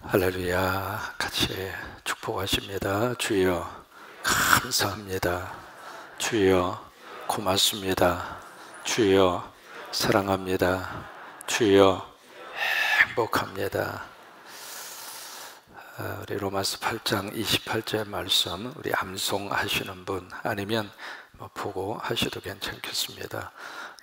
할렐루야. 같이 축복하십니다. 주여 감사합니다. 주여 고맙습니다. 주여 사랑합니다. 주여 행복합니다. 우리 로마서 8장 28절 말씀 우리 암송하시는 분 아니면 보고 하셔도 괜찮겠습니다.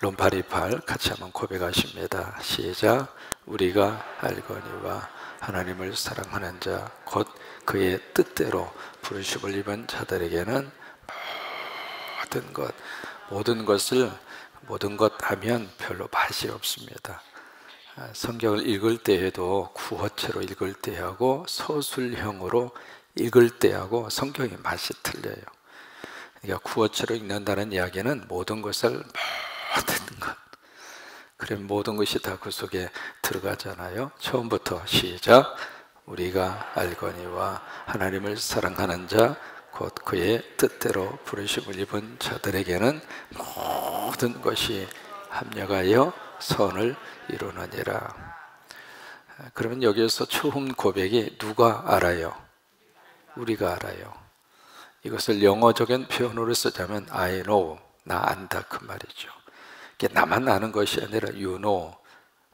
롬파리팔 같이 한번 고백하십니다. 시작. 우리가 알거니와 하나님을 사랑하는 자 곧 그의 뜻대로 부르심을 입은 자들에게는 모든 것 하면 별로 맛이 없습니다. 성경을 읽을 때에도 구어체로 읽을 때하고 서술형으로 읽을 때하고 성경의 맛이 틀려요. 그러니까 구어체로 읽는다는 이야기는 모든 것을 그럼 모든 것이 다 그 속에 들어가잖아요. 처음부터 시작. 우리가 알거니와 하나님을 사랑하는 자 곧 그의 뜻대로 부르심을 입은 자들에게는 모든 것이 합력하여 선을 이루느니라. 그러면 여기에서 처음 고백이 누가 알아요? 우리가 알아요. 이것을 영어적인 표현으로 쓰자면 I know, 나 안다 그 말이죠. 이게 나만 아는 것이 아니라 you know,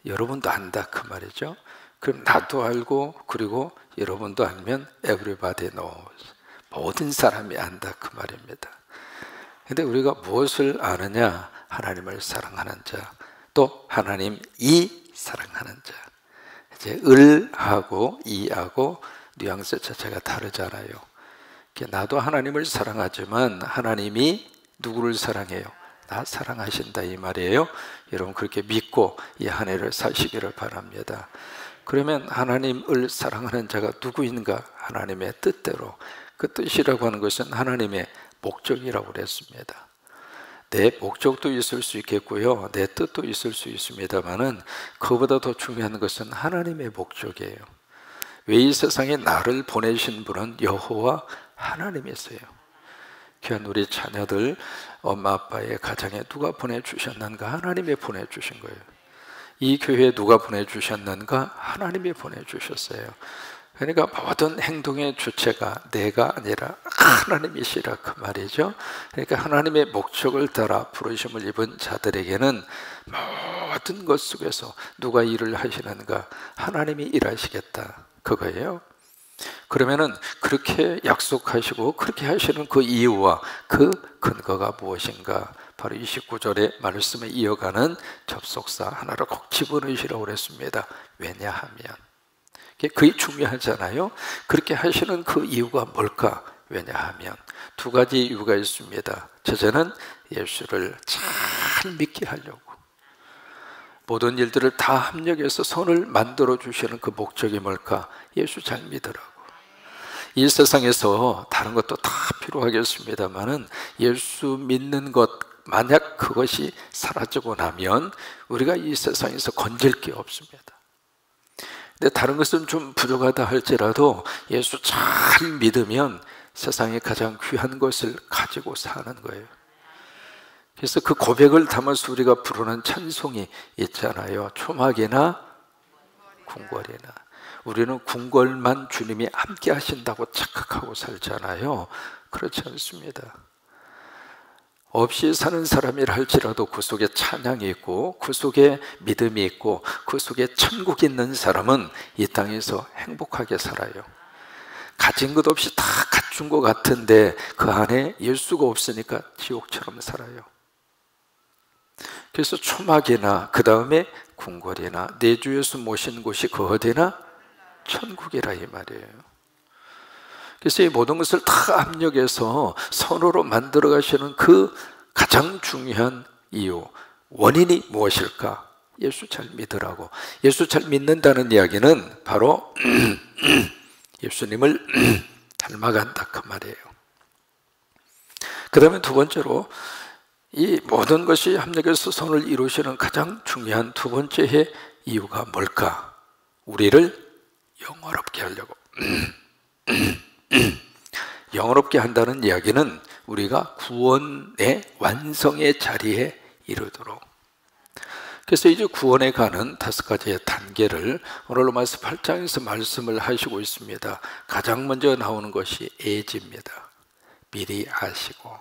여러분도 안다 그 말이죠. 그럼 나도 알고 그리고 여러분도 알면 everybody knows, 모든 사람이 안다 그 말입니다. 근데 우리가 무엇을 아느냐? 하나님을 사랑하는 자, 또 하나님이 사랑하는 자. 이제 을하고 이하고 뉘앙스 자체가 다르잖아요. 나도 하나님을 사랑하지만 하나님이 누구를 사랑해요? 나 사랑하신다 이 말이에요. 여러분 그렇게 믿고 이 한 해를 사시기를 바랍니다. 그러면 하나님을 사랑하는 자가 누구인가? 하나님의 뜻대로. 그 뜻이라고 하는 것은 하나님의 목적이라고 그랬습니다. 내 목적도 있을 수 있겠고요, 내 뜻도 있을 수 있습니다만은 그보다 더 중요한 것은 하나님의 목적이에요. 왜 이 세상에 나를 보내신 분은 여호와 하나님이세요. 귀한 우리 자녀들 엄마 아빠의 가정에 누가 보내주셨는가? 하나님이 보내주신 거예요. 이 교회에 누가 보내주셨는가? 하나님이 보내주셨어요. 그러니까 모든 행동의 주체가 내가 아니라 하나님이시라 그 말이죠. 그러니까 하나님의 목적을 따라 부르심을 입은 자들에게는 모든 것 속에서 누가 일을 하시는가? 하나님이 일하시겠다 그거예요. 그러면은 그렇게 약속하시고 그렇게 하시는 그 이유와 그 근거가 무엇인가? 바로 29절의 말씀에 이어가는 접속사 하나를 꼭 집어넣으시라고 그랬습니다. 왜냐하면, 그게 중요하잖아요. 그렇게 하시는 그 이유가 뭘까? 왜냐하면 두 가지 이유가 있습니다. 첫째는 예수를 잘 믿게 하려고, 모든 일들을 다 합력해서 선을 만들어 주시는 그 목적이 뭘까? 예수 잘 믿으라고. 이 세상에서 다른 것도 다 필요하겠습니다만은 예수 믿는 것, 만약 그것이 사라지고 나면 우리가 이 세상에서 건질 게 없습니다. 근데 다른 것은 좀 부족하다 할지라도 예수 잘 믿으면 세상에 가장 귀한 것을 가지고 사는 거예요. 그래서 그 고백을 담아서 우리가 부르는 찬송이 있잖아요. 초막이나 궁궐이나. 우리는 궁궐만 주님이 함께 하신다고 착각하고 살잖아요. 그렇지 않습니다. 없이 사는 사람이라 할지라도 그 속에 찬양이 있고 그 속에 믿음이 있고 그 속에 천국이 있는 사람은 이 땅에서 행복하게 살아요. 가진 것 없이 다 갖춘 것 같은데 그 안에 예수가 없으니까 지옥처럼 살아요. 그래서 초막이나 그 다음에 궁궐이나 내 주 예수 모신 곳이 그 어디나 천국이라 이 말이에요. 그래서 이 모든 것을 다 압력해서 선으로 만들어 가시는 그 가장 중요한 이유, 원인이 무엇일까? 예수 잘 믿으라고. 예수 잘 믿는다는 이야기는 바로 예수님을 닮아간다 그 말이에요. 그 다음에 두 번째로 이 모든 것이 합력해서 선을 이루시는 가장 중요한 두 번째의 이유가 뭘까? 우리를 영화롭게 하려고. 영화롭게 한다는 이야기는 우리가 구원의 완성의 자리에 이르도록. 그래서 이제 구원에 가는 5가지의 단계를 오늘 로마서 8장에서 말씀을 하시고 있습니다. 가장 먼저 나오는 것이 애지입니다. 미리 아시고,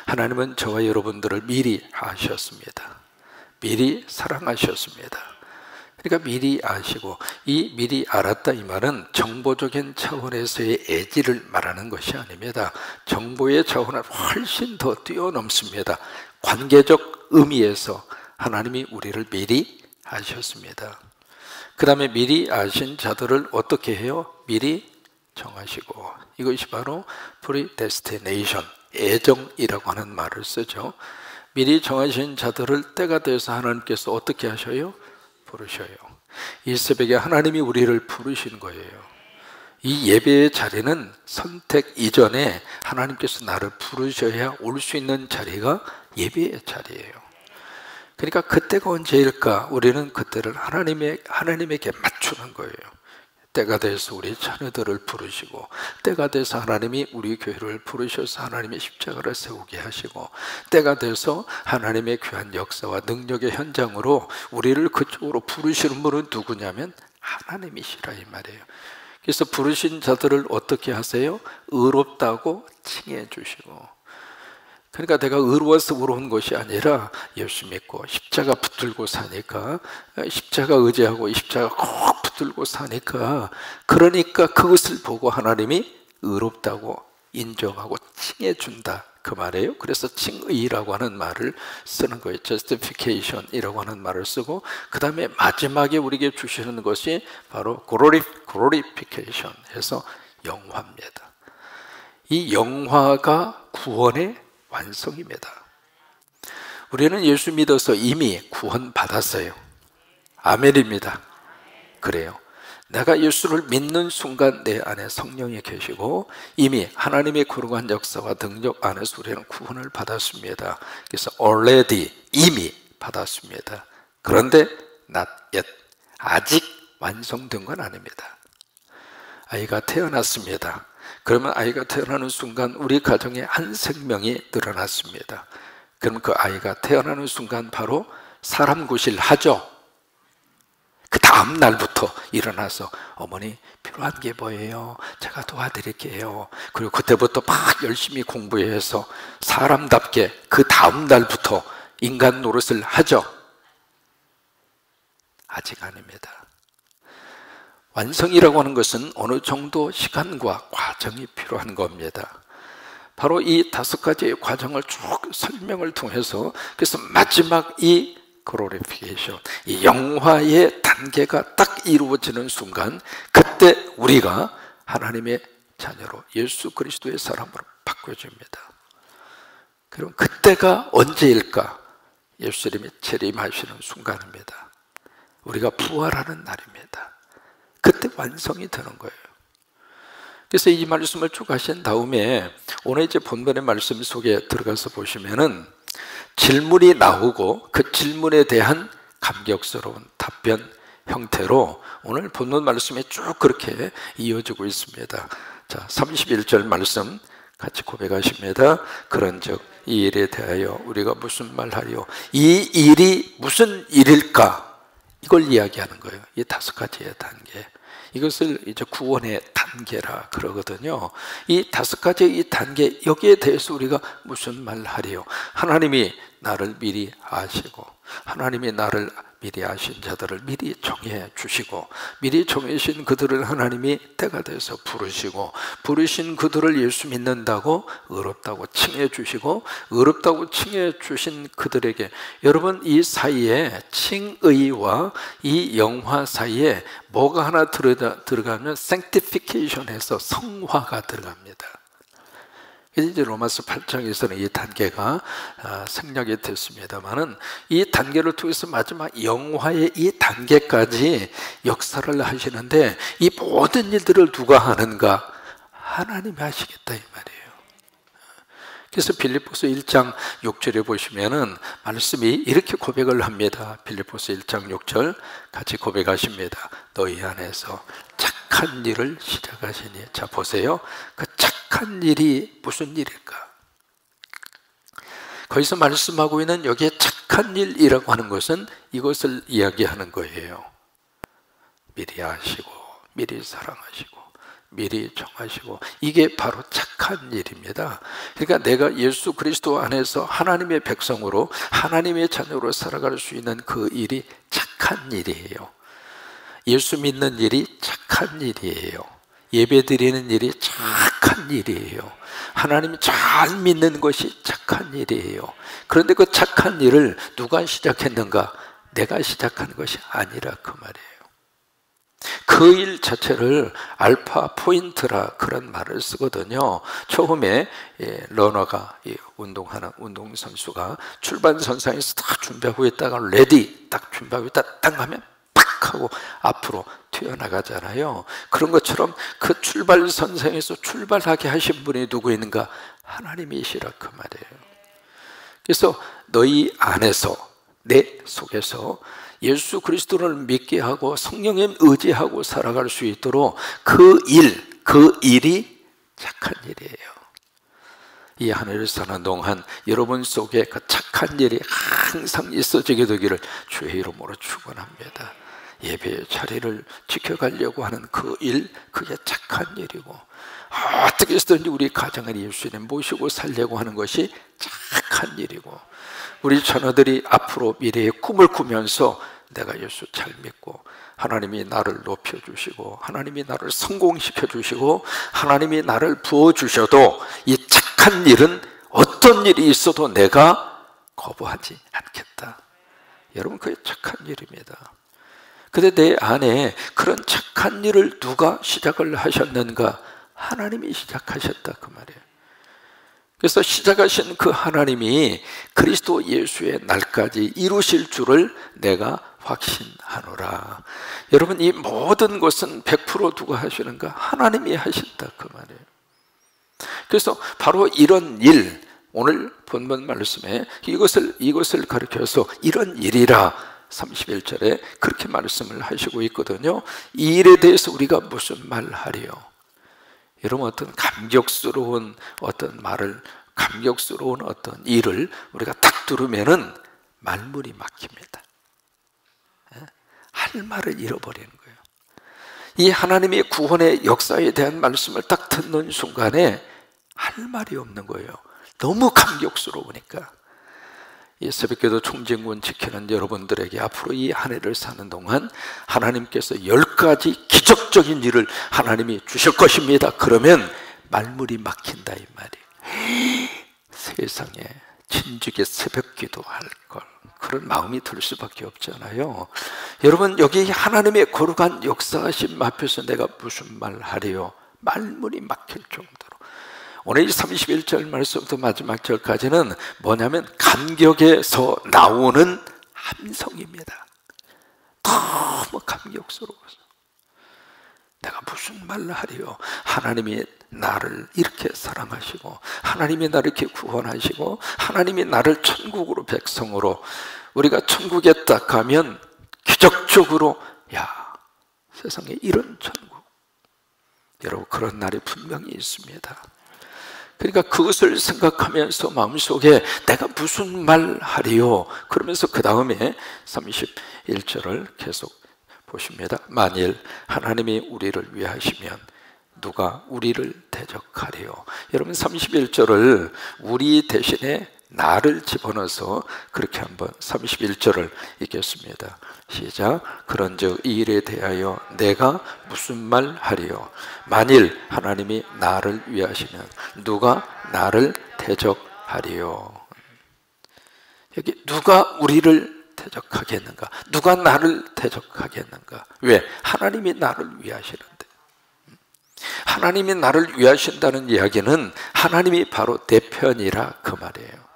하나님은 저와 여러분들을 미리 아셨습니다. 미리 사랑하셨습니다. 그러니까 미리 아시고, 이 미리 알았다 이 말은 정보적인 차원에서의 애지를 말하는 것이 아닙니다. 정보의 차원은 훨씬 더 뛰어넘습니다. 관계적 의미에서 하나님이 우리를 미리 아셨습니다. 그 다음에 미리 아신 자들을 어떻게 해요? 미리 정하시고, 이것이 바로 predestination, 애정이라고 하는 말을 쓰죠. 미리 정하신 자들을 때가 돼서 하나님께서 어떻게 하셔요? 부르셔요. 이 새벽에 하나님이 우리를 부르신 거예요. 이 예배의 자리는 선택 이전에 하나님께서 나를 부르셔야 올 수 있는 자리가 예배의 자리예요. 그러니까 그때가 언제일까? 우리는 그때를 하나님에게 맞추는 거예요. 때가 돼서 우리 자녀들을 부르시고, 때가 돼서 하나님이 우리 교회를 부르셔서 하나님의 십자가를 세우게 하시고, 때가 돼서 하나님의 귀한 역사와 능력의 현장으로 우리를 그쪽으로 부르시는 분은 누구냐면 하나님이시라 이 말이에요. 그래서 부르신 자들을 어떻게 하세요? 의롭다고 칭해 주시고, 그러니까 내가 의로워서 의로운 것이 아니라 예수 믿고 십자가 붙들고 사니까, 십자가 의지하고 십자가 꼭 붙들고 사니까, 그러니까 그것을 보고 하나님이 의롭다고 인정하고 칭해 준다 그 말이에요. 그래서 칭의라고 하는 말을 쓰는 거예요. justification이라고 하는 말을 쓰고, 그 다음에 마지막에 우리에게 주시는 것이 바로 glorification 해서 영화입니다. 이 영화가 구원의 완성입니다. 우리는 예수 믿어서 이미 구원 받았어요. 아멘입니다. 그래요. 내가 예수를 믿는 순간 내 안에 성령이 계시고 이미 하나님의 거룩한 역사와 능력 안에서 우리는 구원을 받았습니다. 그래서 already, 이미 받았습니다. 그런데 not yet, 아직 완성된 건 아닙니다. 아이가 태어났습니다. 그러면 아이가 태어나는 순간 우리 가정에 한 생명이 늘어났습니다. 그럼 그 아이가 태어나는 순간 바로 사람 구실 하죠. 그 다음 날부터 일어나서 어머니 필요한 게 뭐예요? 제가 도와드릴게요. 그리고 그때부터 막 열심히 공부해서 사람답게 그 다음 날부터 인간 노릇을 하죠. 아직 아닙니다. 완성이라고 하는 것은 어느 정도 시간과 과정이 필요한 겁니다. 바로 이 5가지의 과정을 쭉 설명을 통해서, 그래서 마지막 이 glorification, 이 영화의 단계가 딱 이루어지는 순간, 그때 우리가 하나님의 자녀로 예수 그리스도의 사람으로 바꿔줍니다. 그럼 그때가 언제일까? 예수님이 재림하시는 순간입니다. 우리가 부활하는 날입니다. 그때 완성이 되는 거예요. 그래서 이 말씀을 쭉 하신 다음에 오늘 이제 본문의 말씀 속에 들어가서 보시면은 질문이 나오고 그 질문에 대한 감격스러운 답변 형태로 오늘 본문 말씀이 쭉 그렇게 이어지고 있습니다. 자, 31절 말씀 같이 고백하십니다. 그런즉 이 일에 대하여 우리가 무슨 말하리요? 이 일이 무슨 일일까? 이걸 이야기하는 거예요. 이 5가지의 단계. 이것을 이제 구원의 단계라 그러거든요. 이 5가지의 이 단계, 여기에 대해서 우리가 무슨 말 하리요? 하나님이 나를 미리 아시고, 하나님이 나를 미리 아신 자들을 미리 정해 주시고, 미리 정해신 그들을 하나님이 때가 돼서 부르시고, 부르신 그들을 예수 믿는다고 의롭다고 칭해 주시고, 의롭다고 칭해 주신 그들에게, 여러분 이 사이에 칭의와 이 영화 사이에 뭐가 하나 들어가면 sanctification에서 성화가 들어갑니다. 이제 로마서 8장에서는 이 단계가 생략이 됐습니다만은, 이 단계를 통해서 마지막 영화의 이 단계까지 역사를 하시는데, 이 모든 일들을 누가 하는가? 하나님이 하시겠다 이 말이에요. 그래서 빌립보서 1장 6절에 보시면은 말씀이 이렇게 고백을 합니다. 빌립보서 1장 6절 같이 고백하십니다. 너희 안에서 착한 일을 시작하시니. 자 보세요. 그 착한 일이 무슨 일일까? 거기서 말씀하고 있는 여기에 착한 일이라고 하는 것은 이것을 이야기하는 거예요. 미리 아시고 미리 사랑하시고 미리 정하시고, 이게 바로 착한 일입니다. 그러니까 내가 예수 그리스도 안에서 하나님의 백성으로 하나님의 자녀로 살아갈 수 있는 그 일이 착한 일이에요. 예수 믿는 일이 착한 일이에요. 예배 드리는 일이 착한 일이에요. 하나님 잘 믿는 것이 착한 일이에요. 그런데 그 착한 일을 누가 시작했는가? 내가 시작한 것이 아니라 그 말이에요. 그 일 자체를 알파 포인트라 그런 말을 쓰거든요. 처음에 러너가, 운동하는 운동선수가 출발선상에서 딱 준비하고 있다가 레디 딱 준비하고 있다 딱 하면 팍 하고 앞으로 튀어나가잖아요. 그런 것처럼 그 출발선상에서 출발하게 하신 분이 누구 있는가? 하나님이시라 그 말이에요. 그래서 너희 안에서, 내 속에서 예수 그리스도를 믿게 하고 성령에 의지하고 살아갈 수 있도록 그 일이 착한 일이에요. 이 한 해를 사는 동안 여러분 속에 그 착한 일이 항상 있어지게 되기를 주의 이름으로 축원합니다. 예배의 자리를 지켜가려고 하는 그 일, 그게 착한 일이고, 어떻게 해서든지 우리 가정을 예수님 모시고 살려고 하는 것이 착한 일이고, 우리 자녀들이 앞으로 미래의 꿈을 꾸면서 내가 예수 잘 믿고 하나님이 나를 높여주시고 하나님이 나를 성공시켜주시고 하나님이 나를 부어주셔도 이 착한 일은 어떤 일이 있어도 내가 거부하지 않겠다. 여러분, 그게 착한 일입니다. 근데 내 안에 그런 착한 일을 누가 시작을 하셨는가? 하나님이 시작하셨다 그 말이에요. 그래서 시작하신 그 하나님이 그리스도 예수의 날까지 이루실 줄을 내가 확신하노라. 여러분, 이 모든 것은 100% 누가 하시는가? 하나님이 하신다 그 말이에요. 그래서 바로 이런 일, 오늘 본문 말씀에 이것을 가르쳐서 이런 일이라 31절에 그렇게 말씀을 하시고 있거든요. 이 일에 대해서 우리가 무슨 말 하리요? 여러분, 어떤 감격스러운 어떤 말을, 감격스러운 어떤 일을 우리가 딱 들으면은 말문이 막힙니다. 할 말을 잃어버리는 거예요. 이 하나님의 구원의 역사에 대한 말씀을 딱 듣는 순간에 할 말이 없는 거예요. 너무 감격스러우니까. 이 새벽기도 총진군 지키는 여러분들에게 앞으로 이 한 해를 사는 동안 하나님께서 10가지 기적적인 일을 하나님이 주실 것입니다. 그러면 말문이 막힌다 이 말이에요. 세상에 진즉에 새벽기도 할 걸, 그런 마음이 들 수밖에 없잖아요. 여러분, 여기 하나님의 거룩한 역사하심 앞에서 내가 무슨 말 하리요? 말문이 막힐 정도로. 오늘 이 31절 말씀부터 마지막 절까지는 뭐냐면 감격에서 나오는 함성입니다. 너무 감격스러워서 내가 무슨 말을 하리요? 하나님이 나를 이렇게 사랑하시고 하나님이 나를 이렇게 구원하시고 하나님이 나를 천국으로, 백성으로, 우리가 천국에 딱 가면 기적적으로, 야, 세상에 이런 천국, 여러분, 그런 날이 분명히 있습니다. 그러니까 그것을 생각하면서 마음속에 내가 무슨 말 하리요? 그러면서 그 다음에 31절을 계속 보십니다. 만일 하나님이 우리를 위하시면 누가 우리를 대적하리요? 여러분, 31절을 우리 대신에 나를 집어넣어서 그렇게 한번 31절을 읽겠습니다. 시작. 그런즉 이 일에 대하여 내가 무슨 말 하리요? 만일 하나님이 나를 위하시면 누가 나를 대적하리요? 여기 누가 우리를 대적하겠는가? 누가 나를 대적하겠는가? 왜? 하나님이 나를 위하시는데. 하나님이 나를 위하신다는 이야기는 하나님이 바로 내 편이라 그 말이에요.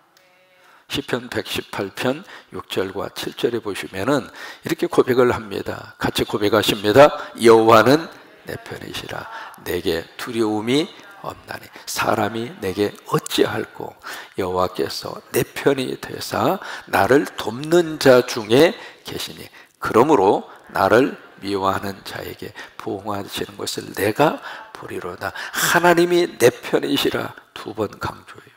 시편 118편 6절과 7절에 보시면은 이렇게 고백을 합니다. 같이 고백하십니다. 여호와는 내 편이시라. 내게 두려움이 없나니 사람이 내게 어찌할꼬. 여호와께서 내 편이 되사 나를 돕는 자 중에 계시니 그러므로 나를 미워하는 자에게 보응하시는 것을 내가 보리로다. 하나님이 내 편이시라 2번 강조해요.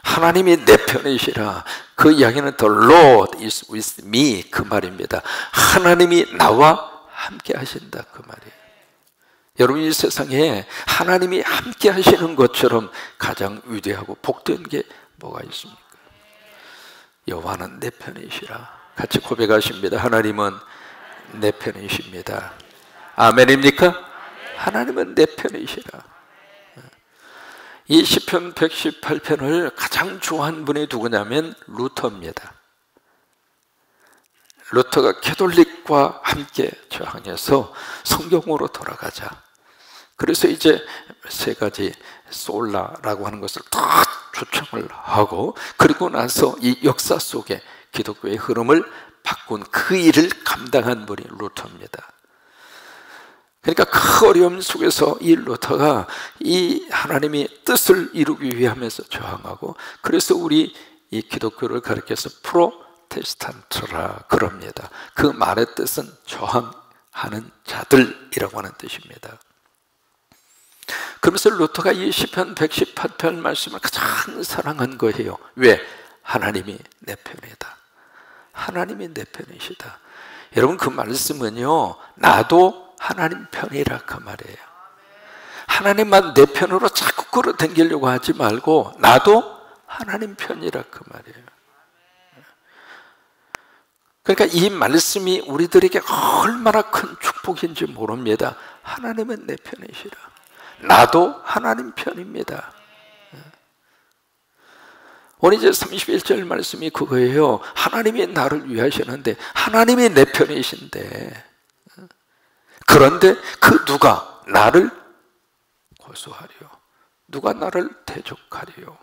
하나님이 내 편이시라. 그 이야기는 The Lord is with me, 그 말입니다. 하나님이 나와 함께 하신다, 그 말이에요. 여러분, 이 세상에 하나님이 함께 하시는 것처럼 가장 위대하고 복된 게 뭐가 있습니까? 여호와는 내 편이시라. 같이 고백하십니다. 하나님은 내 편이십니다. 아멘입니까? 하나님은 내 편이시라. 이 시편 118편을 가장 좋아한 분이 누구냐면 루터입니다. 루터가 캐톨릭과 함께 저항해서 성경으로 돌아가자. 그래서 이제 세 가지 솔라라고 하는 것을 다 초청을 하고, 그리고 나서 이 역사 속에 기독교의 흐름을 바꾼 그 일을 감당한 분이 루터입니다. 그러니까 그 어려움 속에서 이 루터가 이 하나님의 뜻을 이루기 위하면서 저항하고, 그래서 우리 이 기독교를 가리켜서 프로테스탄트라 그럽니다. 그 말의 뜻은 저항하는 자들이라고 하는 뜻입니다. 그러면서 루터가 이 시편 118편 말씀을 가장 사랑한 거예요. 왜? 하나님이 내 편이다. 하나님이 내 편이시다. 여러분, 그 말씀은요, 나도 하나님 편이라 그 말이에요. 하나님만 내 편으로 자꾸 끌어당기려고 하지 말고 나도 하나님 편이라 그 말이에요. 그러니까 이 말씀이 우리들에게 얼마나 큰 축복인지 모릅니다. 하나님은 내 편이시라. 나도 하나님 편입니다. 오늘 이제 31절 말씀이 그거예요. 하나님이 나를 위하시는데, 하나님이 내 편이신데, 그런데 그 누가 나를 고소하리요? 누가 나를 대적하리요?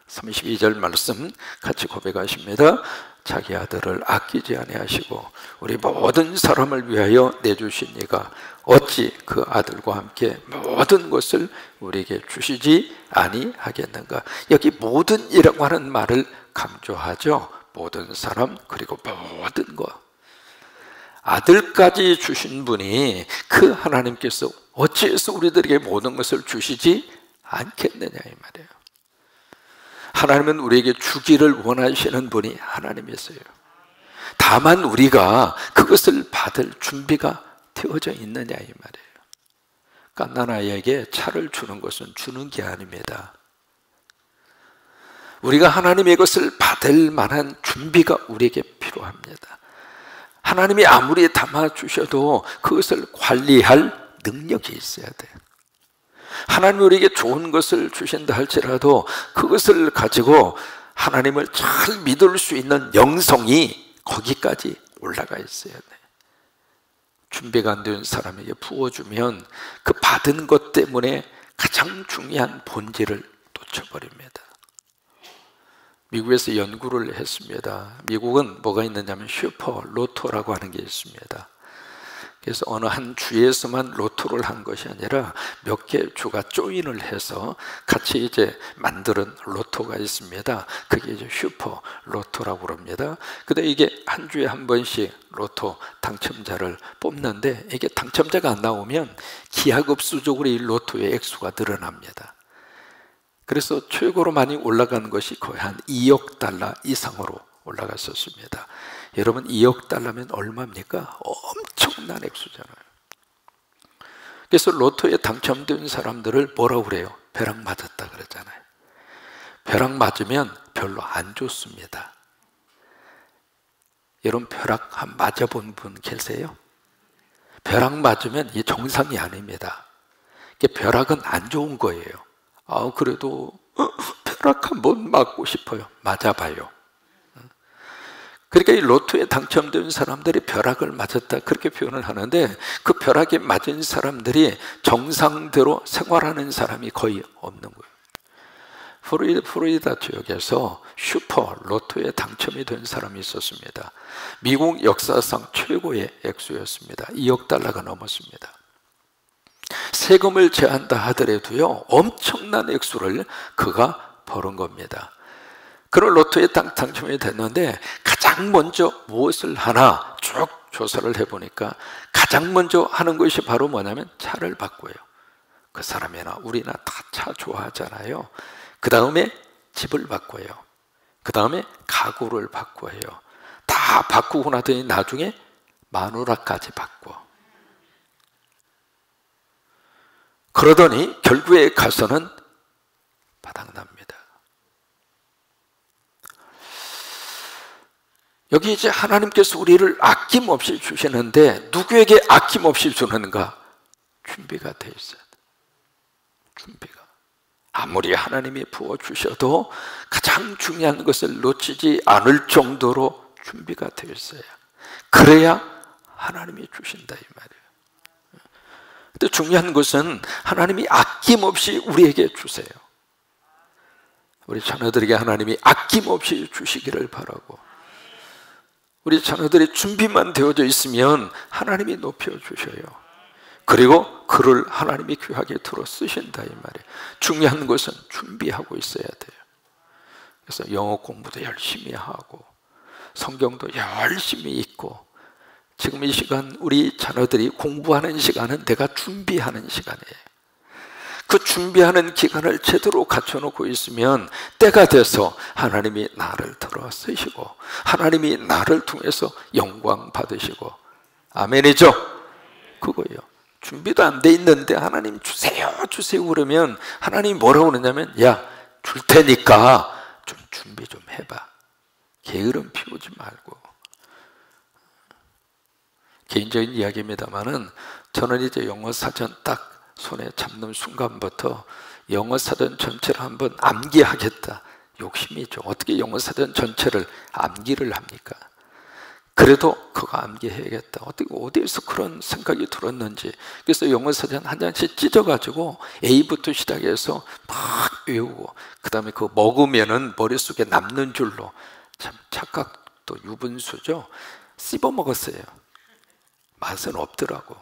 32절 말씀 같이 고백하십니다. 자기 아들을 아끼지 아니하시고 우리 모든 사람을 위하여 내주신 이가 어찌 그 아들과 함께 모든 것을 우리에게 주시지 아니하겠는가? 여기 모든이라고 하는 말을 강조하죠. 모든 사람, 그리고 모든 것. 아들까지 주신 분이 그 하나님께서 어찌해서 우리들에게 모든 것을 주시지 않겠느냐 이 말이에요. 하나님은 우리에게 주기를 원하시는 분이 하나님이세요. 다만 우리가 그것을 받을 준비가 되어져 있느냐 이 말이에요. 갓난아이에게 차를 주는 것은 주는 게 아닙니다. 우리가 하나님의 것을 받을 만한 준비가 우리에게 필요합니다. 하나님이 아무리 담아주셔도 그것을 관리할 능력이 있어야 돼요. 하나님이 우리에게 좋은 것을 주신다 할지라도 그것을 가지고 하나님을 잘 믿을 수 있는 영성이 거기까지 올라가 있어야 돼요. 준비가 안 된 사람에게 부어주면 그 받은 것 때문에 가장 중요한 본질을 놓쳐버립니다. 미국에서 연구를 했습니다. 미국은 뭐가 있느냐면 슈퍼 로또라고 하는 게 있습니다. 그래서 어느 한 주에서만 로또를 한 것이 아니라 몇 개 주가 조인을 해서 같이 이제 만드는 로또가 있습니다. 그게 이제 슈퍼 로또라고 그럽니다. 근데 이게 한 주에 한 번씩 로또 당첨자를 뽑는데, 이게 당첨자가 안 나오면 기하급수적으로 이 로또의 액수가 늘어납니다. 그래서 최고로 많이 올라간 것이 거의 한 2억 달러 이상으로 올라갔었습니다. 여러분, 2억 달러면 얼마입니까? 엄청난 액수잖아요. 그래서 로또에 당첨된 사람들을 뭐라고 그래요? 벼락 맞았다 그러잖아요. 벼락 맞으면 별로 안 좋습니다. 여러분, 벼락 한 맞아본 분 계세요? 벼락 맞으면 이게 정상이 아닙니다. 벼락은 안 좋은 거예요. 그래도 벼락 한번 맞고 싶어요. 맞아봐요. 그러니까 이 로또에 당첨된 사람들이 벼락을 맞았다 그렇게 표현을 하는데, 그 벼락에 맞은 사람들이 정상대로 생활하는 사람이 거의 없는 거예요. 플로리다 지역에서 슈퍼 로또에 당첨이 된 사람이 있었습니다. 미국 역사상 최고의 액수였습니다. 2억 달러가 넘었습니다. 세금을 제한다 하더라도요, 엄청난 액수를 그가 벌은 겁니다. 그런 로또에 당첨이 됐는데 가장 먼저 무엇을 하나 쭉 조사를 해보니까 가장 먼저 하는 것이 바로 뭐냐면 차를 바꿔요. 그 사람이나 우리나 다 차 좋아하잖아요. 그 다음에 집을 바꿔요. 그 다음에 가구를 바꿔요. 다 바꾸고 나더니 나중에 마누라까지 바꿔. 그러더니 결국에 가서는 바닥납니다. 여기 이제 하나님께서 우리를 아낌없이 주시는데 누구에게 아낌없이 주는가? 준비가 되어 있어야 돼. 준비가. 아무리 하나님이 부어주셔도 가장 중요한 것을 놓치지 않을 정도로 준비가 되어 있어야. 그래야 하나님이 주신다 이 말이에요. 근데 중요한 것은 하나님이 아낌없이 우리에게 주세요. 우리 자녀들에게 하나님이 아낌없이 주시기를 바라고, 우리 자녀들의 준비만 되어져 있으면 하나님이 높여주셔요. 그리고 그를 하나님이 귀하게 들어 쓰신다 이 말이에요. 중요한 것은 준비하고 있어야 돼요. 그래서 영어 공부도 열심히 하고 성경도 열심히 읽고, 지금 이 시간 우리 자녀들이 공부하는 시간은 내가 준비하는 시간이에요. 그 준비하는 기간을 제대로 갖춰놓고 있으면 때가 돼서 하나님이 나를 들어 쓰시고 하나님이 나를 통해서 영광 받으시고, 아멘이죠? 그거예요. 준비도 안 돼 있는데 하나님 주세요 주세요 그러면 하나님이 뭐라고 그러냐면, 야, 줄 테니까 좀 준비 좀 해봐. 게으름 피우지 말고. 개인적인 이야기입니다만은 저는 이제 영어 사전 딱 손에 잡는 순간부터 영어 사전 전체를 한번 암기하겠다. 욕심이죠. 어떻게 영어 사전 전체를 암기를 합니까? 그래도 그거 암기해야겠다. 어떻게 어디에서 그런 생각이 들었는지. 그래서 영어 사전 한 장씩 찢어가지고 A부터 시작해서 막 외우고, 그 다음에 그거 먹으면은 머릿속에 남는 줄로, 참 착각도 유분수죠. 씹어 먹었어요. 맛은 없더라고.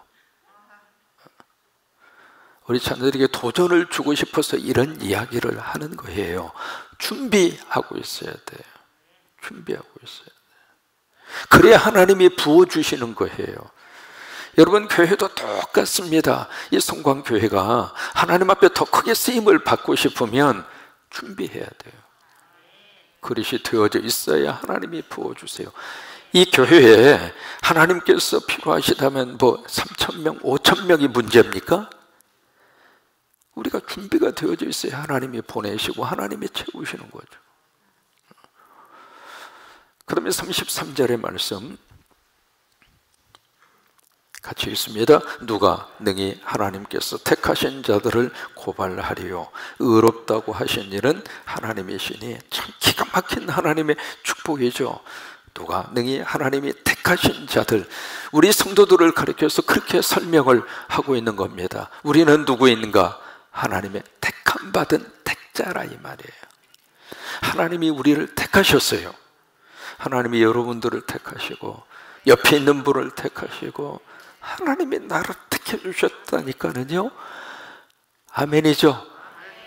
우리 자녀들에게 도전을 주고 싶어서 이런 이야기를 하는 거예요. 준비하고 있어야 돼요. 준비하고 있어야 돼요. 그래야 하나님이 부어주시는 거예요. 여러분, 교회도 똑같습니다. 이 성광교회가 하나님 앞에 더 크게 쓰임을 받고 싶으면 준비해야 돼요. 그릇이 되어져 있어야 하나님이 부어주세요. 이 교회에 하나님께서 필요하시다면 뭐 3,000명, 5,000명이 문제입니까? 우리가 준비가 되어져 있어야 하나님이 보내시고 하나님이 채우시는 거죠. 그러면 33절의 말씀 같이 읽습니다. 누가 능히 하나님께서 택하신 자들을 고발하리요. 의롭다고 하신 일은 하나님이시니, 참 기가 막힌 하나님의 축복이죠. 누가 능히 하나님이 택하신 자들, 우리 성도들을 가리켜서 그렇게 설명을 하고 있는 겁니다. 우리는 누구인가? 하나님의 택함 받은 택자라 이 말이에요. 하나님이 우리를 택하셨어요. 하나님이 여러분들을 택하시고 옆에 있는 분을 택하시고 하나님이 나를 택해주셨다니까는요. 아멘이죠.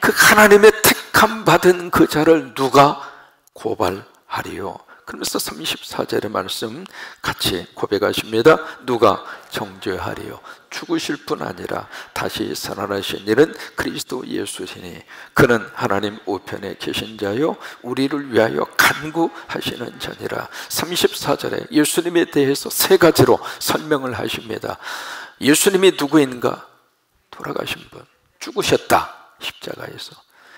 그 하나님의 택함 받은 그 자를 누가 고발하리요. 그러면서 34절의 말씀 같이 고백하십니다. 누가 정죄하리요. 죽으실 뿐 아니라 다시 살아나신 일은 그리스도 예수시니 그는 하나님 우편에 계신 자요 우리를 위하여 간구하시는 자니라. 34절에 예수님에 대해서 세 가지로 설명을 하십니다. 예수님이 누구인가? 돌아가신 분, 죽으셨다 십자가에서.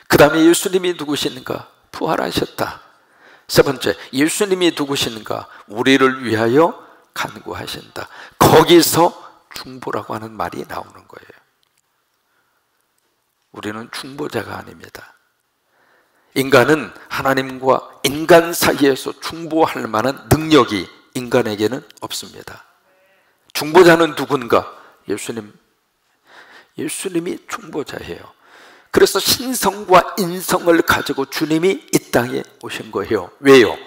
그 다음에 예수님이 누구신가? 부활하셨다. 세 번째, 예수님이 누구신가? 우리를 위하여 간구하신다. 거기서 중보라고 하는 말이 나오는 거예요. 우리는 중보자가 아닙니다. 인간은 하나님과 인간 사이에서 중보할 만한 능력이 인간에게는 없습니다. 중보자는 누군가? 예수님이 중보자예요. 그래서 신성과 인성을 가지고 주님이 이 땅에 오신 거예요. 왜요?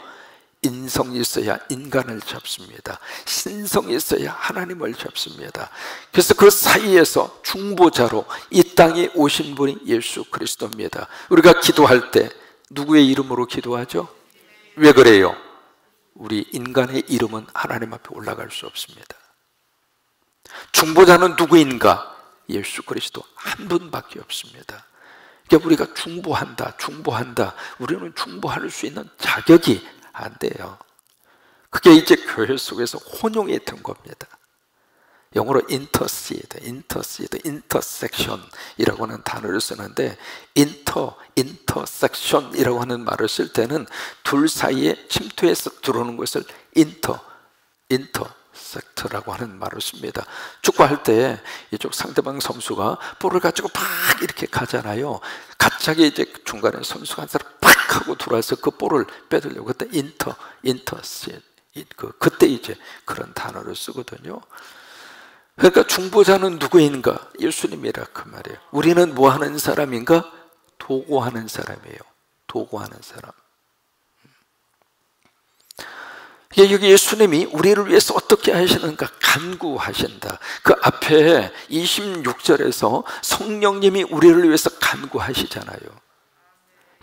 인성이 있어야 인간을 잡습니다. 신성이 있어야 하나님을 잡습니다. 그래서 그 사이에서 중보자로 이 땅에 오신 분이 예수 그리스도입니다. 우리가 기도할 때 누구의 이름으로 기도하죠? 왜 그래요? 우리 인간의 이름은 하나님 앞에 올라갈 수 없습니다. 중보자는 누구인가? 예수 그리스도 한 분밖에 없습니다. 그러니까 우리가 중보한다. 우리는 중보할 수 있는 자격이 안 돼요. 그게 이제 교회 속에서 혼용이 된 겁니다. 영어로 intercession이라고 하는 단어를 쓰는데 intersection이라고 하는 말을 쓸 때는 둘 사이에 침투해서 들어오는 것을 intersect라고 하는 말을 씁니다. 축구할 때 이쪽 상대방 선수가 볼을 가지고 팍 이렇게 가잖아요. 갑자기 이제 중간에 선수가 한 사람 팍 하고 들어와서 그 볼을 빼들려고 그때 그때 이제 그런 단어를 쓰거든요. 그러니까 중보자는 누구인가? 예수님이라 그 말이에요. 우리는 뭐 하는 사람인가? 도구하는 사람이에요. 도구하는 사람. 여기 예수님이 우리를 위해서 어떻게 하시는가? 간구하신다. 그 앞에 26절에서 성령님이 우리를 위해서 간구하시잖아요.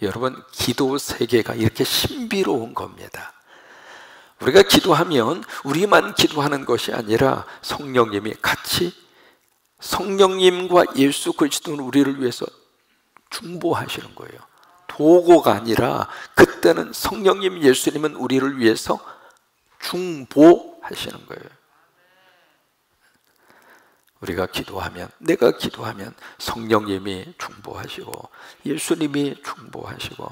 여러분, 기도 세계가 이렇게 신비로운 겁니다. 우리가 기도하면 우리만 기도하는 것이 아니라 성령님이 같이, 성령님과 예수 그리스도는 우리를 위해서 중보하시는 거예요. 도구가 아니라 그때는 성령님, 예수님은 우리를 위해서 중보하시는 거예요. 우리가 기도하면, 내가 기도하면 성령님이 중보하시고 예수님이 중보하시고,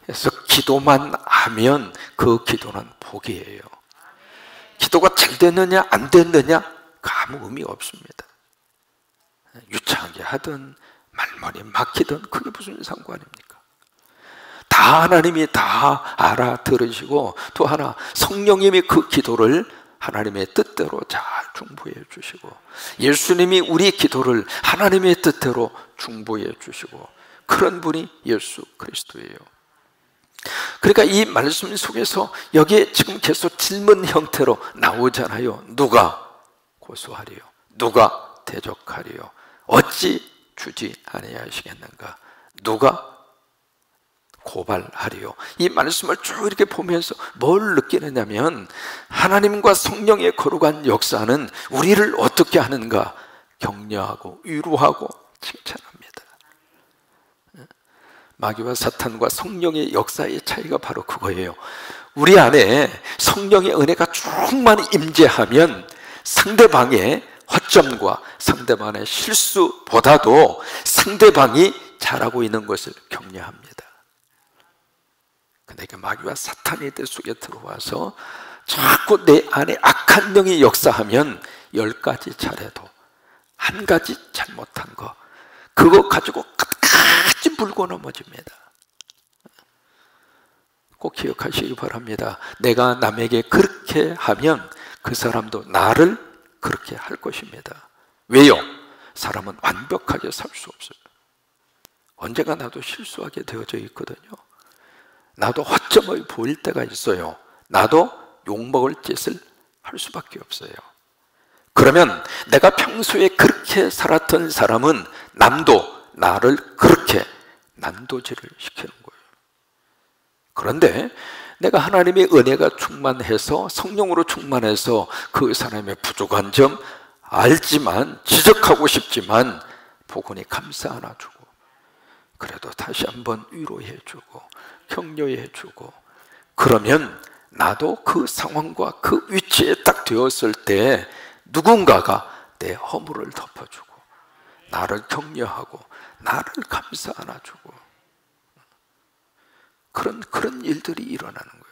그래서 기도만 하면 그 기도는 복이에요. 기도가 잘 됐느냐 안 됐느냐 아무 의미 없습니다. 유창하게 하든 말머리 막히든 그게 무슨 상관입니까? 다 하나님이 다 알아들으시고, 또 하나 성령님이 그 기도를 하나님의 뜻대로 잘 중보해 주시고, 예수님이 우리 기도를 하나님의 뜻대로 중보해 주시고, 그런 분이 예수 그리스도예요. 그러니까 이 말씀 속에서 여기에 지금 계속 질문 형태로 나오잖아요. 누가 고소하리요? 누가 대적하리요? 어찌 주지 아니하시겠는가? 누가 고발하리요? 이 말씀을 쭉 이렇게 보면서 뭘 느끼느냐면, 하나님과 성령의 거룩한 역사는 우리를 어떻게 하는가? 격려하고 위로하고 칭찬합니다. 마귀와 사탄과 성령의 역사의 차이가 바로 그거예요. 우리 안에 성령의 은혜가 충만히 임재하면 상대방의 허점과 상대방의 실수보다도 상대방이 잘하고 있는 것을 격려합니다. 그러니까 마귀와 사탄의 때 속에 들어와서 자꾸 내 안에 악한 영이 역사하면 10가지 잘해도 한 가지 잘못한 거, 그거 가지고 끝까지 물고 넘어집니다. 꼭 기억하시기 바랍니다. 내가 남에게 그렇게 하면 그 사람도 나를 그렇게 할 것입니다. 왜요? 사람은 완벽하게 살 수 없어요. 언젠가 나도 실수하게 되어져 있거든요. 나도 허점을 보일 때가 있어요. 나도 욕먹을 짓을 할 수밖에 없어요. 그러면 내가 평소에 그렇게 살았던 사람은 남도 나를 그렇게 난도질을 시키는 거예요. 그런데 내가 하나님의 은혜가 충만해서, 성령으로 충만해서 그 사람의 부족한 점 알지만, 지적하고 싶지만 복원이 감싸 안아주고, 그래도 다시 한번 위로해주고 격려해주고, 그러면 나도 그 상황과 그 위치에 딱 되었을 때 누군가가 내 허물을 덮어주고 나를 격려하고 나를 감싸 안아주고, 그런 일들이 일어나는 거예요.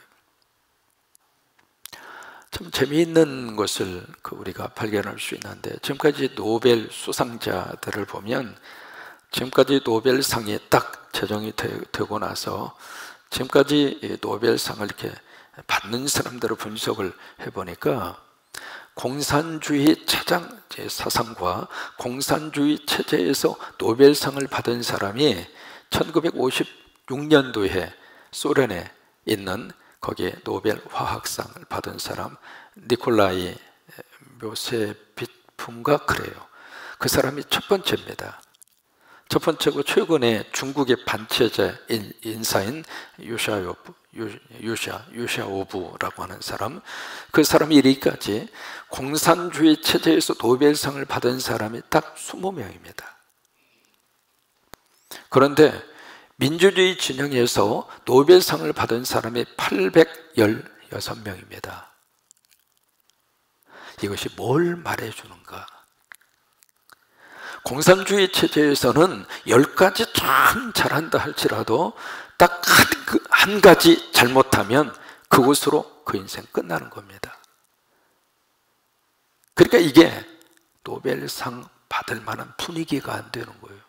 참 재미있는 것을 우리가 발견할 수 있는데, 지금까지 노벨 수상자들을 보면, 지금까지 노벨상이 딱 제정이 되고 나서 지금까지 노벨상을 이렇게 받는 사람들의 분석을 해보니까, 공산주의 체장 사상과 공산주의 체제에서 노벨상을 받은 사람이 1956년도에 소련에 있는, 거기에 노벨 화학상을 받은 사람 니콜라이 묘세비프인가 그래요. 그 사람이 첫 번째입니다. 첫 번째고, 최근에 중국의 반체제 인사인 유샤오부라고 하는 사람, 그 사람이 이르기까지 공산주의 체제에서 노벨상을 받은 사람이 딱 20명입니다. 그런데 민주주의 진영에서 노벨상을 받은 사람이 816명입니다. 이것이 뭘 말해주는가? 공산주의 체제에서는 10가지 참 잘한다 할지라도 딱 한 가지 잘못하면 그것으로 그 인생 끝나는 겁니다. 그러니까 이게 노벨상 받을 만한 분위기가 안 되는 거예요.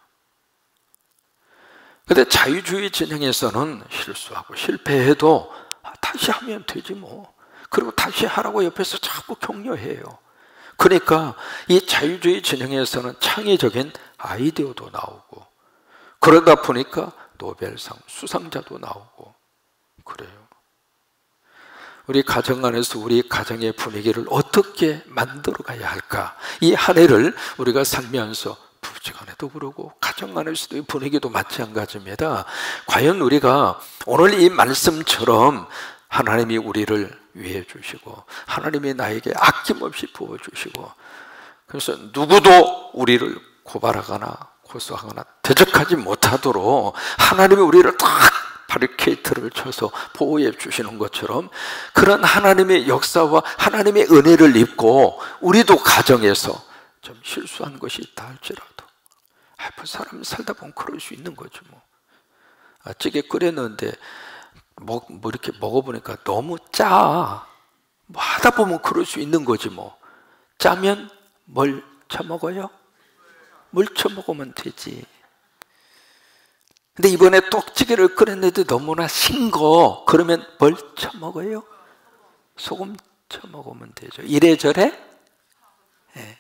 그런데 자유주의 진영에서는 실수하고 실패해도 다시 하면 되지 뭐. 그리고 다시 하라고 옆에서 자꾸 격려해요. 그러니까 이 자유주의 진영에서는 창의적인 아이디어도 나오고, 그러다 보니까 노벨상 수상자도 나오고 그래요. 우리 가정 안에서 우리 가정의 분위기를 어떻게 만들어 가야 할까? 이 한 해를 우리가 살면서 부부지간에도 그러고 가정 안에서도 분위기도 마찬가지입니다. 과연 우리가 오늘 이 말씀처럼 하나님이 우리를 위해 주시고 하나님이 나에게 아낌없이 부어주시고, 그래서 누구도 우리를 고발하거나 고소하거나 대적하지 못하도록 하나님이 우리를 딱 바리케이트를 쳐서 보호해 주시는 것처럼, 그런 하나님의 역사와 하나님의 은혜를 입고 우리도 가정에서 좀 실수한 것이 있다 할지라도, 사람 살다 보면 그럴 수 있는 거죠 뭐. 찌개 끓였는데 뭐 이렇게 먹어보니까 너무 짜. 뭐 하다 보면 그럴 수 있는 거지 뭐. 짜면 뭘 쳐먹어요? 물 쳐먹으면 되지. 근데 이번에 떡찌개를 끓였는데 너무나 싱거. 그러면 뭘 쳐먹어요? 소금 쳐먹으면 되죠. 이래저래? 네.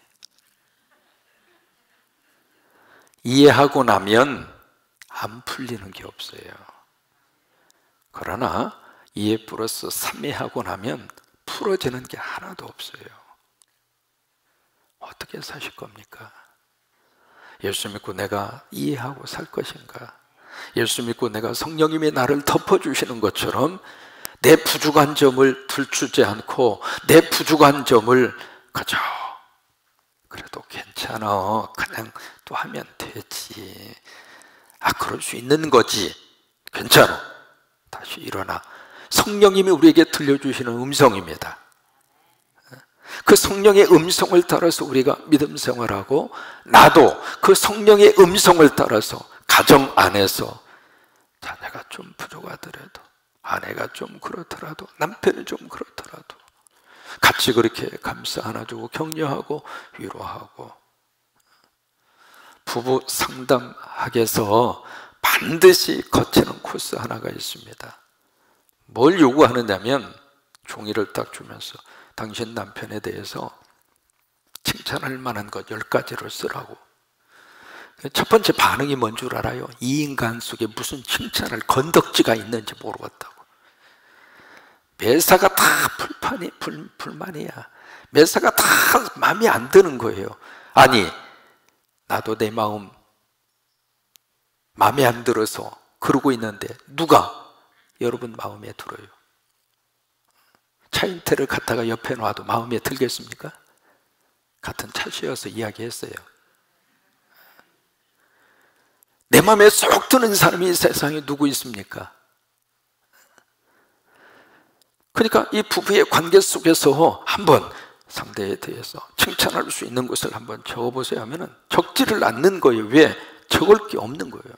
이해하고 나면 안 풀리는 게 없어요. 그러나 이해 플러스 삼해하고 나면 풀어지는 게 하나도 없어요. 어떻게 사실 겁니까? 예수 믿고 내가 이해하고 살 것인가? 예수 믿고 내가 성령님이 나를 덮어주시는 것처럼 내 부족한 점을 들추지 않고 내 부족한 점을 그저 그래도 괜찮아, 그냥 또 하면 되지, 그럴 수 있는 거지, 괜찮아, 다시 일어나. 성령님이 우리에게 들려주시는 음성입니다. 그 성령의 음성을 따라서 우리가 믿음 생활하고, 나도 그 성령의 음성을 따라서 가정 안에서 자녀가 좀 부족하더라도, 아내가 좀 그렇더라도, 남편이 좀 그렇더라도 같이 그렇게 감싸 안아주고 격려하고 위로하고, 부부 상담학에서 반드시 거치는 코스 하나가 있습니다. 뭘 요구하느냐면 종이를 딱 주면서 당신 남편에 대해서 칭찬할 만한 것 10가지를 쓰라고. 첫 번째 반응이 뭔 줄 알아요? 이 인간 속에 무슨 칭찬할 건덕지가 있는지 모르겠다고. 매사가 다 불만이야. 매사가 다 마음에 안 드는 거예요. 아니, 나도 내 마음에 안 들어서 그러고 있는데 누가 여러분 마음에 들어요? 차인태를 갖다가 옆에 놔도 마음에 들겠습니까? 같은 차시여서 이야기했어요. 내 마음에 쏙 드는 사람이 세상에 누구 있습니까? 그러니까 이 부부의 관계 속에서 한번 상대에 대해서 칭찬할 수 있는 것을 한번 적어보세요 하면은 적지를 않는 거예요. 왜? 적을 게 없는 거예요.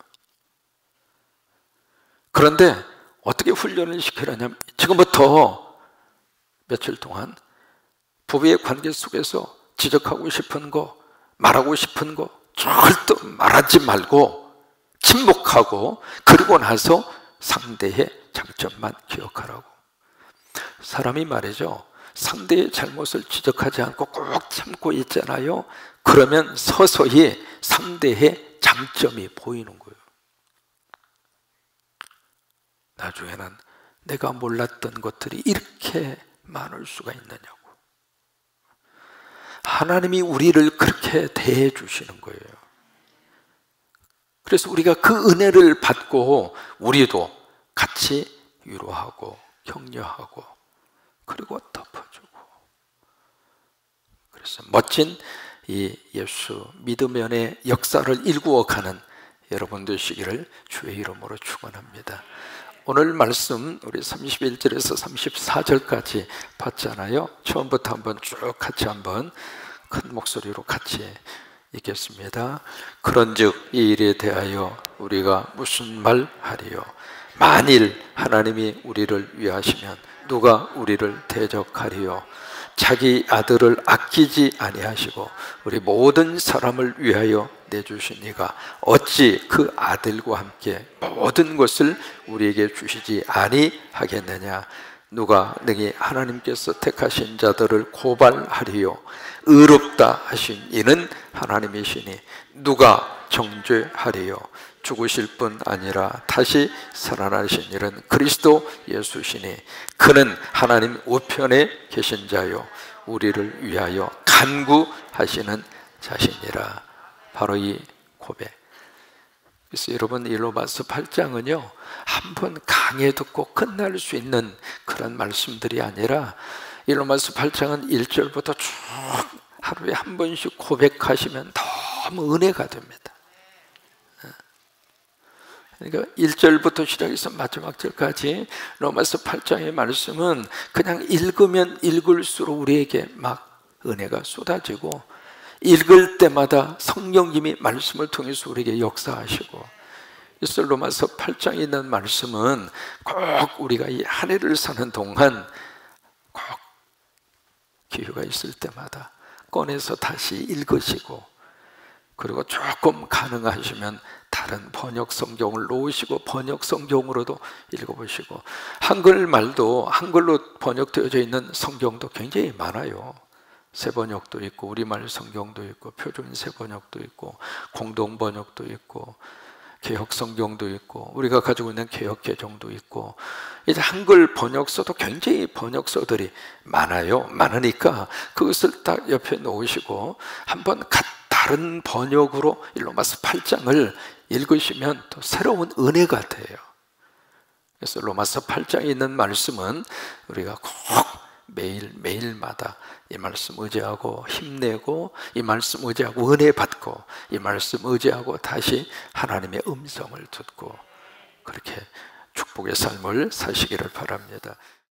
그런데 어떻게 훈련을 시키려냐면, 지금부터 며칠 동안 부부의 관계 속에서 지적하고 싶은 거, 말하고 싶은 거 절대 말하지 말고 침묵하고, 그리고 나서 상대의 장점만 기억하라고. 사람이 말이죠, 상대의 잘못을 지적하지 않고 꼭 참고 있잖아요. 그러면 서서히 상대의 장점이 보이는 거예요. 나중에는 내가 몰랐던 것들이 이렇게 많을 수가 있느냐고. 하나님이 우리를 그렇게 대해 주시는 거예요. 그래서 우리가 그 은혜를 받고 우리도 같이 위로하고 격려하고 그리고 덮어주고, 그래서 멋진 이 예수 믿음의 역사를 일구어가는 여러분 되시기를 주의 이름으로 축원합니다. 오늘 말씀 우리 31절에서 34절까지 봤잖아요. 처음부터 한번 쭉 같이 한번 큰 목소리로 같이 읽겠습니다. 그런즉 이 일에 대하여 우리가 무슨 말 하리요? 만일 하나님이 우리를 위하시면 누가 우리를 대적하리요? 자기 아들을 아끼지 아니하시고 우리 모든 사람을 위하여 내주신 이가 어찌 그 아들과 함께 모든 것을 우리에게 주시지 아니하겠느냐? 누가 능히 하나님께서 택하신 자들을 고발하리요? 의롭다 하신 이는 하나님이시니 누가 정죄하리요? 죽으실 뿐 아니라 다시 살아나신 이는 그리스도 예수시니 그는 하나님 우편에 계신 자요 우리를 위하여 간구하시는 자신이라. 바로 이 고백. 그래서 여러분, 이 로마서 8장은요 한번 강해 듣고 끝날 수 있는 그런 말씀들이 아니라 이 로마서 8장은 1절부터 쭉 하루에 한 번씩 고백하시면 너무 은혜가 됩니다. 그러니까 1절부터 시작해서 마지막 절까지 로마서 8장의 말씀은 그냥 읽으면 읽을수록 우리에게 막 은혜가 쏟아지고, 읽을 때마다 성령님이 말씀을 통해서 우리에게 역사하시고, 그래서 로마서 8장에 있는 말씀은 꼭 우리가 이 한 해를 사는 동안 꼭 기회가 있을 때마다 꺼내서 다시 읽으시고, 그리고 조금 가능하시면 다른 번역 성경을 놓으시고 번역 성경으로도 읽어보시고, 한글말도 한글로 번역되어져 있는 성경도 굉장히 많아요. 새번역도 있고 우리말 성경도 있고 표준 새번역도 있고 공동 번역도 있고 개혁 성경도 있고 우리가 가지고 있는 개혁 개정도 있고, 이제 한글 번역서도 굉장히 번역서들이 많아요. 많으니까 그것을 딱 옆에 놓으시고 한번 다른 번역으로 로마서 8장을 읽으시면 또 새로운 은혜가 돼요. 그래서 로마서 8장에 있는 말씀은 우리가 꼭 매일마다 이 말씀 의지하고 힘내고, 이 말씀 의지하고 은혜 받고, 이 말씀 의지하고 다시 하나님의 음성을 듣고, 그렇게 축복의 삶을 사시기를 바랍니다.